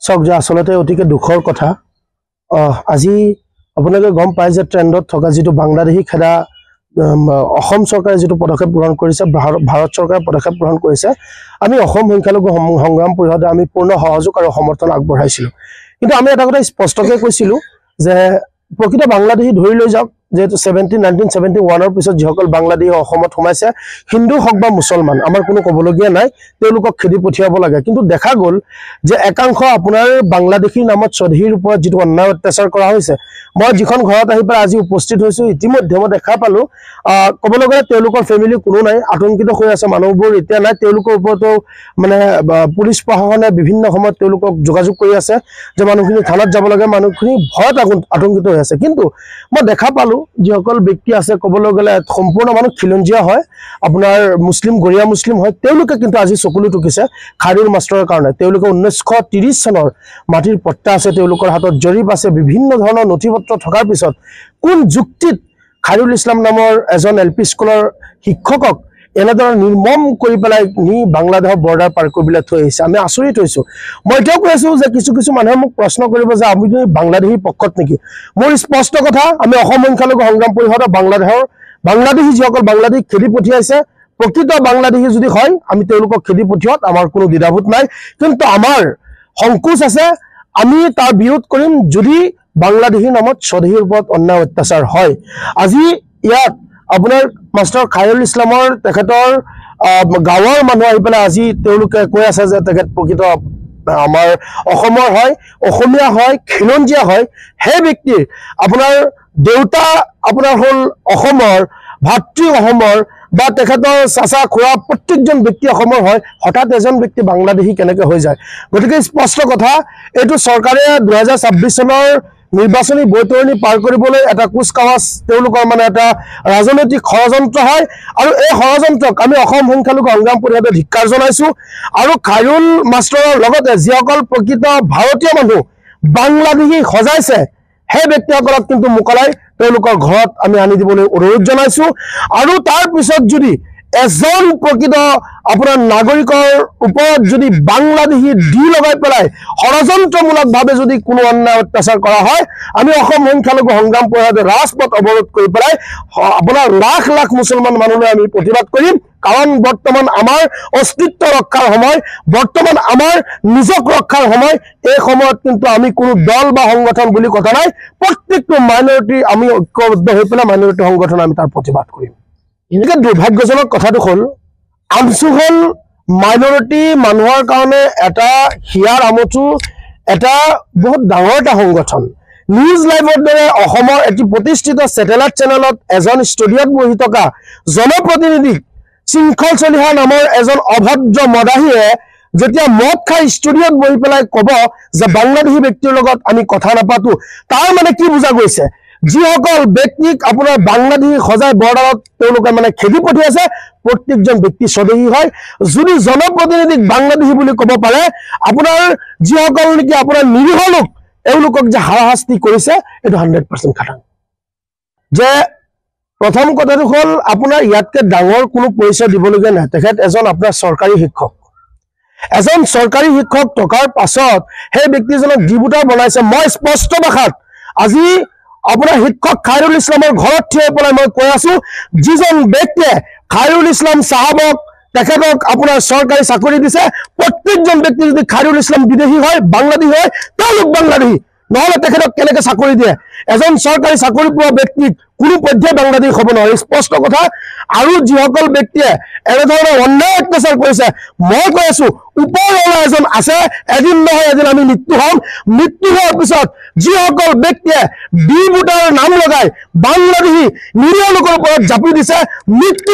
চাওক যে আসলতে অতিকে দুখৰ কথা আজি আপোনালোকে গম পায় যে ট্ৰেণ্ডত থকা যেটো বাংলাদেশী খেদা অসম চৰকাৰে যেটো পদক্ষেপ গ্ৰহণ কৰিছে ভাৰত চৰকাৰে পদক্ষেপ গ্ৰহণ কৰিছে আমি অসম সংখ্যালঘু সংগ্ৰাম পৰিষদে আমি পূৰ্ণ সহযোগ আৰু সমৰ্থন আগবঢ়াইছিলো কিন্তু আমি এটা কথা স্পষ্টকৈ কৈছিলো যে প্ৰকৃত বাংলাদেশী ধৰি লৈ যাওক যেটো 1971 ৰ পিছত যিসকল বাংলাদেশী অসমত সোমাইছে হিন্দু হক বা মুছলমান আমাৰ কোনো কবলগীয়া নাই তেওঁলোকক খেদি পঠিয়াব লাগে কিন্তু দেখা গল যে একাংশ আপোনাৰ বাংলাদেশী নামত চৌধুৰীৰ ওপৰত যেটো অন্যায় অত্যাচাৰ কৰা হৈছে মই যিখন ঘৰত আহি পৰা আজি উপস্থিত হৈছো ইতিমধ্যে মই দেখা পালো কবলগীয়া তেওঁলোকৰ ফ্যামিলি কোনো নাই আতংকিত হৈ আছে মানুহবোৰ এতিয়া নাই তেওঁলোকৰ ওপৰতো মানে পুলিশ প্ৰশাসনে বিভিন্ন সময়ত তেওঁলোকক যোগাযোগ কৰি আছে যে মানুহখিনি থানাত যাব লাগে মানুহখিনি ভয়ত আতংকিত হৈ আছে কিন্তু মই দেখা পালো যিসকল ব্যক্তি আছে কবলৈ গলে সম্পূৰ্ণ মানুহ খিলঞ্জিয়া হয় আপোনাৰ মুছলিম গৰিয়া মুছলিম হয় তেওঁলোকে কিন্তু আজি চকুলো টুকিছে খাইৰুল মাষ্টৰৰ কাৰণে তেওঁলোকে 1930 চনৰ মাটিৰ পট্টা আছে তেওঁলোকৰ হাতত জৰীপ আছে বিভিন্ন ধৰণৰ নথিপত্ৰ থকাৰ পিছত কোন যুক্তিত খাইৰুল ইছলাম নামৰ এজন এলপি স্কুলৰ শিক্ষকক এনেদৰে নিৰ্মম কৰি পেলাই নি বাংলাদেশৰ বৰ্ডাৰ পাৰ কৰিবলৈ থৈ আহিছে আমি আচৰিত হৈছো মই এতিয়াও কৈছো যে কিছু মানুহে মোক প্ৰশ্ন কৰিব যে আমি বাংলাদেশী পক্ষত নেকি মোৰ স্পষ্ট কথা আমি অসম সংখ্যালঘু সংগ্ৰাম পৰিষদৰ বাংলাদেশী যিসকল বাংলাদেশী খেদি পঠিয়াইছে প্ৰকৃত বাংলাদেশী যদি হয় আমি তেওঁলোকক খেদি পঠিয়াত আমাৰ কোনো দ্বিধাবোধ নাই কিন্তু আমাৰ সংকোচ আছে আমি তাৰ বিৰোধ কৰিম যদি বাংলাদেশী নামত চৌধুৰীৰ ওপৰত অন্যায় অত্যাচাৰ হয় আজি ইয়াত আপোনাৰ মাষ্টাৰ খাইৰুল ইছলামৰ তেখেতৰ গাঁৱৰ মানুহ আহি পেলাই আজি তেওঁলোকে কৈ আছে যে তেখেত প্ৰকৃত আমাৰ অসমৰ হয় অসমীয়া হয় খিলঞ্জিয়া হয় হে ব্যক্তি আপোনাৰ দেউতা আপোনাৰ হল অসমৰ ভাতৃ অসমৰ বা তেখেতৰ চাচা খুৰা প্ৰত্যেকজন ব্যক্তি অসমৰ হয় হঠাৎ এজন ব্যক্তি বাংলাদেশী কেনেকৈ হৈ যায় গতিকে স্পষ্ট কথা এইটো চৰকাৰে 2026 চনৰ নিৰ্বাচনী বৈতৰণি পাৰ কৰিবলৈ এটা কুচকাৱাজ তেওঁলোকৰ মানে এটা ৰাজনৈতিক ষড়যন্ত্ৰ হয় আৰু এই ষড়যন্ত্ৰক আমি অসম সংখ্যালঘু সংগ্ৰাম পৰিষদে ধিক্কাৰ জনাইছো আৰু খাইৰুল মাষ্টৰৰ লগতে যিসকল প্ৰকৃত ভাৰতীয় মানুহ বাংলাদেশী সজাইছে সেই ব্যক্তিসকলক কিন্তু মুকলাই তেওঁলোকৰ ঘৰত আমি আনি দিবলৈ অনুৰোধ জনাইছো আৰু তাৰ পিছত যদি এজন প্ৰকৃত আপোনাৰ নাগৰিকৰ ওপৰত যদি বাংলাদেশী দি লগাই পেলাই ষড়যন্ত্ৰমূলকভাৱে যদি কোনো অন্যায় অত্যাচাৰ কৰা হয় আমি অসম সংখ্যালঘু সংগ্ৰাম পৰিষদে ৰাজপথ অৱৰোধ কৰি পেলাই আপোনাৰ লাখ লাখ মুছলমান মানুহলৈ আমি প্ৰতিবাদ কৰিম কাৰণ বৰ্তমান আমাৰ অস্তিত্ব ৰক্ষাৰ সময় বৰ্তমান আমাৰ নিজক ৰক্ষাৰ সময় এই সময়ত কিন্তু আমি কোনো দল বা সংগঠন বুলি কথা নাই প্ৰত্যেকটো মাইনৰিটি আমি ঐক্যবদ্ধ হৈ পেলাই মাইনৰিটি সংগঠন আমি তাৰ প্ৰতিবাদ কৰিম এনেকৈ দুৰ্ভাগ্যজনক কথাটো হ'ল আমচু হ'ল মাইনৰিটি মানুহৰ কাৰণে এটা হিয়াৰ আমচু এটা বহুত ডাঙৰ এটা সংগঠন নিউজ লাইভৰ দৰে অসমৰ এটি প্ৰতিষ্ঠিত স্যাটেলাইট চেনেলত এজন ষ্টুডিঅ'ত বহি থকা জনপ্ৰতিনিধিক শৃংখল চলিহা নামৰ এজন অভদ্ৰ মদাহীয়ে যেতিয়া মদ খাই ষ্টুডিঅ'ত বহি পেলাই ক'ব যে বাংলাদেশী ব্যক্তিৰ লগত আমি কথা নাপাতো তাৰ মানে কি বুজা গৈছে যিসকল ব্যক্তিক আপোনাৰ বাংলাদেশী সজাই বৰ্ডাৰত তেওঁলোকে মানে খেদি পঠিয়াইছে প্ৰত্যেকজন ব্যক্তি স্বদেশী হয় যদি জনপ্ৰতিনিধিক বাংলাদেশী বুলি ক'ব পাৰে আপোনাৰ যিসকল নেকি আপোনাৰ নিৰীহ লোক এওঁলোকক যে হাৰাশাস্তি কৰিছে এইটো 100% খাটাং যে প্ৰথম কথাটো হ'ল আপোনাৰ ইয়াতকে ডাঙৰ কোনো পৰিচয় দিবলগীয়া নাই তেখেত এজন আপোনাৰ চৰকাৰী শিক্ষক এজন চৰকাৰী শিক্ষক টকাৰ পাছত সেই ব্যক্তিজনক ডিবুটা বনাইছে মই স্পষ্ট ভাষাত আজি আপোনাৰ শিক্ষক খাইৰুল ইছলামৰ ঘৰত থিয় পেলাই মই কৈ আছো যিজন ব্যক্তিয়ে খাইৰুল ইছলাম সাহাবক তেখেতক আপোনাৰ চৰকাৰী চাকৰি দিছে প্ৰত্যেকজন ব্যক্তি যদি খাইৰুল ইছলাম বিদেশী হয় বাংলাদেশী হয় তেওঁলোক বাংলাদেশী নহলে তেখেতক কেনেকৈ চাকৰি দিয়ে এজন চৰকাৰী চাকৰি পোৱা ব্যক্তিক কোনো পধ্যে বাংলাদেশী হ'ব নোৱাৰে স্পষ্ট কথা আৰু যিসকল ব্যক্তিয়ে এনেধৰণৰ অন্যায় অত্যাচাৰ কৰিছে মই কৈ আছো ওপৰৱালা এজন আছে এদিন নহয় এদিন আমি মৃত্যু হ'ম মৃত্যু হোৱাৰ পিছত যিসকল ব্যক্তিয়ে বি বুটাৰ নাম লগাই বাংলাদেশী নিৰীহ লোকৰ ওপৰত জাপি দিছে মৃত্যু